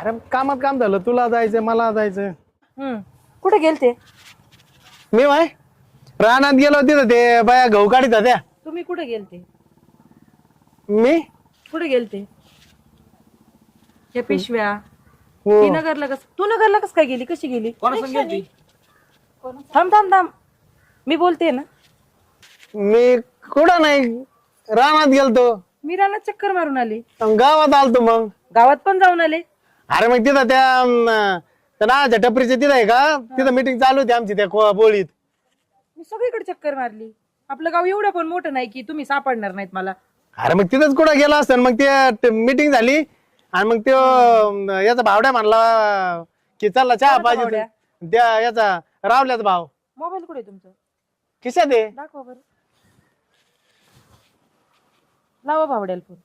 अरे कामात काम झालं, तुला जायचं मला जायचं. कुठे गेलते मी भाई रानात गेलो तिथं ते बाया गहू काढीत होत्या. तुम्ही? कुठे गेलते? मी कुठे गेलते? या पिशव्या हो. ती नगरला तू नगरला कस काय गेली? कशी गेली? कोणासंग थांब थांब थांब, मी बोलते ना. मी कुठं नाही, रानात गेलतो. मी रानात चक्कर मारून आले, गावात आलतो. मग गावात पण जाऊन आले. अरे मग तिथं त्या नाच्या टपरीच्या तिथं आहे का, तिथं मीटिंग चालू होती आमची त्या बोळीत. मी सगळीकडे चक्कर मारली. आपलं गाव एवढं पण मोठं नाही की तुम्ही सापडणार नाहीत मला. अरे मग तिथंच कुठं गेला असतं. मग ते मीटिंग झाली आणि मग तो याचा भावड्या म्हणला की चला चहा कोणाचा पाहिजे. भावड्या? त्या याचा रावल्याचा भाव. मोबाईल कुठे तुमचं? खिशात आहे. दाखवा बरं. लावा भावड्याला फोन.